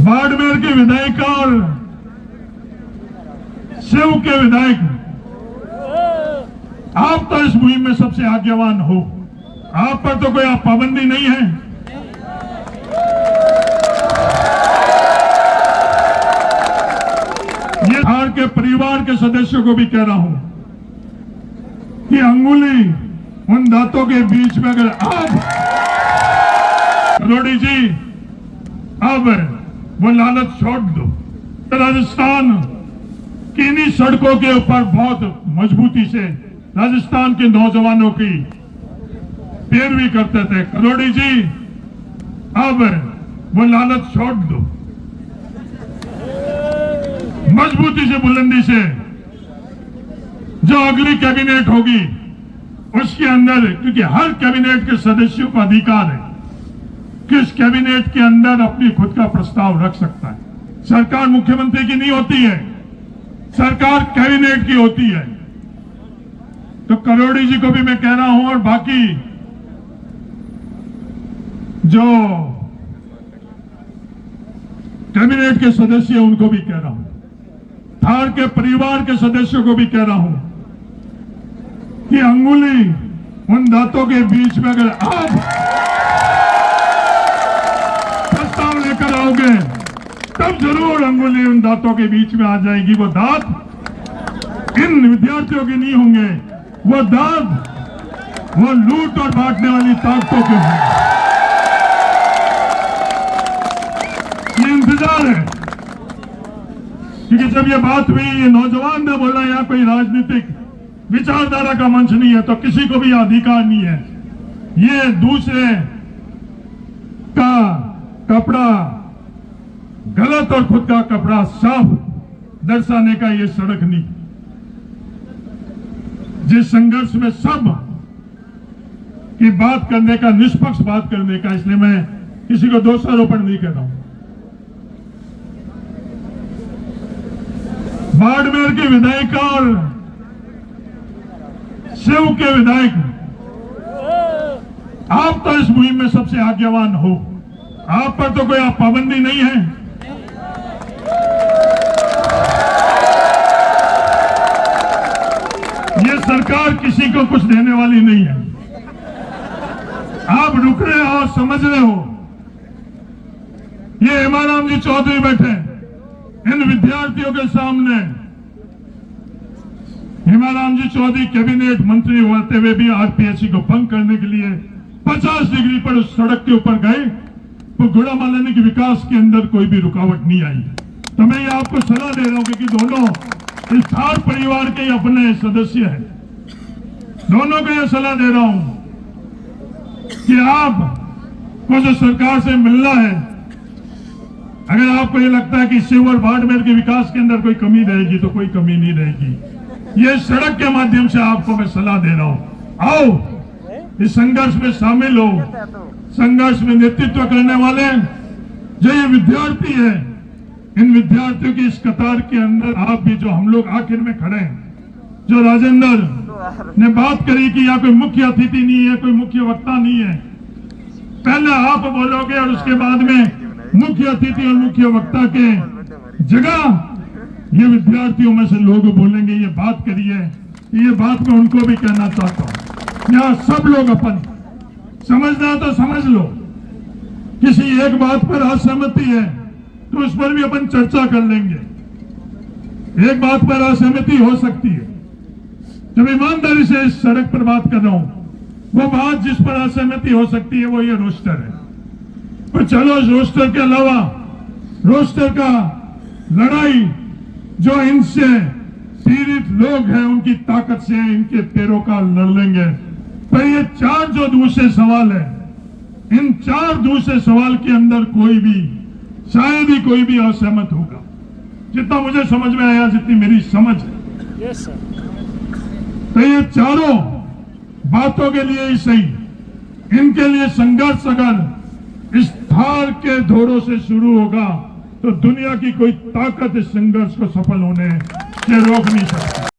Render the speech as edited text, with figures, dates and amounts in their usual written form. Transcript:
बाड़मेर के विधायक और शिव के विधायक, आप तो इस मुहिम में सबसे आज्ञावान हो। आप पर तो कोई पाबंदी नहीं है। ये धार के परिवार के सदस्यों को भी कह रहा हूं कि अंगुली उन दांतों के बीच में अगर आप करोड़ी जी अब वो लालच छोड़ दो। राजस्थान की इन्हीं सड़कों के ऊपर बहुत मजबूती से राजस्थान के नौजवानों की पैरवी करते थे। करोड़ी जी अब वो लालच छोड़ दो, मजबूती से बुलंदी से जो अगली कैबिनेट होगी उसके अंदर, क्योंकि हर कैबिनेट के सदस्यों को अधिकार है कि इस कैबिनेट के अंदर अपनी खुद का प्रस्ताव रख सकता है। सरकार मुख्यमंत्री की नहीं होती है, सरकार कैबिनेट की होती है। तो करोड़ी जी को भी मैं कह रहा हूं और बाकी जो कैबिनेट के सदस्य हैं उनको भी कह रहा हूं, धार के परिवार के सदस्यों को भी कह रहा हूं कि अंगुली उन दांतों के बीच में अगर आप प्रस्ताव लेकर आओगे तब जरूर अंगुली उन दांतों के बीच में आ जाएगी। वो दांत इन विद्यार्थियों के नहीं होंगे, वो दांत वो लूट और बांटने वाली ताकतों के होंगे। ये इंतजार है, क्योंकि जब ये बात हुई, ये नौजवान ने बोला यहाँ कोई राजनीतिक विचारधारा का मंच नहीं है, तो किसी को भी अधिकार नहीं है ये दूसरे का कपड़ा गलत और खुद का कपड़ा साफ दर्शाने का ये सड़क नहीं। जिस संघर्ष में सब की बात करने का, निष्पक्ष बात करने का, इसलिए मैं किसी को दोषारोपण नहीं कर रहा हूं। बाड़मेर के विधायक और शिव के विधायक, आप तो इस मुहिम में सबसे आज्ञावान हो। आप पर तो कोई पाबंदी नहीं है। ये सरकार किसी को कुछ देने वाली नहीं है। आप रुक रहे हो, समझ रहे हो। ये हेमाराम जी चौधरी बैठे इन विद्यार्थियों के सामने। हेमाराम जी चौधरी कैबिनेट मंत्री होते हुए भी आरपीएससी को भंग करने के लिए 50 डिग्री पर उस सड़क के ऊपर गए, तो गुड़ामालानी के विकास के अंदर कोई भी रुकावट नहीं आई। तो मैं ये आपको सलाह दे रहा हूं कि दोनों इस धार परिवार के अपने सदस्य हैं, दोनों को यह सलाह दे रहा हूं कि आपको जो सरकार से मिलना है, अगर आपको ये लगता है कि शिव और बाड़मेर के विकास के अंदर कोई कमी रहेगी तो कोई कमी नहीं रहेगी। ये सड़क के माध्यम से आपको मैं सलाह दे रहा हूं, आओ इस संघर्ष में शामिल हो। संघर्ष में नेतृत्व करने वाले जो ये विद्यार्थी है, इन विद्यार्थियों की इस कतार के अंदर आप भी, जो हम लोग आखिर में खड़े हैं। जो राजेंद्र ने बात करी कि यहाँ कोई मुख्य अतिथि नहीं है, कोई मुख्य वक्ता नहीं है, पहले आप बोलोगे और उसके बाद में मुख्य अतिथि और मुख्य वक्ता के जगह ये विद्यार्थियों में से लोग बोलेंगे। ये बात करी है, ये बात मैं उनको भी कहना चाहता हूँ। यहाँ सब लोग अपन समझना तो समझ लो, किसी एक बात पर असहमति है तो उस पर भी अपन चर्चा कर लेंगे। एक बात पर असहमति हो सकती है, जब ईमानदारी से इस सड़क पर बात कर रहा हूं, वो बात जिस पर असहमति हो सकती है वो ये रोस्टर है। पर चलो, इस रोस्टर के अलावा रोस्टर का लड़ाई जो इनसे पीड़ित लोग हैं उनकी ताकत से, इनके पैरों का लड़ लेंगे। पर ये 4 जो दूसरे सवाल है, इन 4 दूसरे सवाल के अंदर कोई भी, शायद ही कोई भी असहमत होगा। जितना मुझे समझ में आया, जितनी मेरी समझ है, yes, तो ये चारों बातों के लिए ही सही, इनके लिए संघर्ष अगर इस धार के धोरों से शुरू होगा तो दुनिया की कोई ताकत इस संघर्ष को सफल होने से रोक नहीं सकती।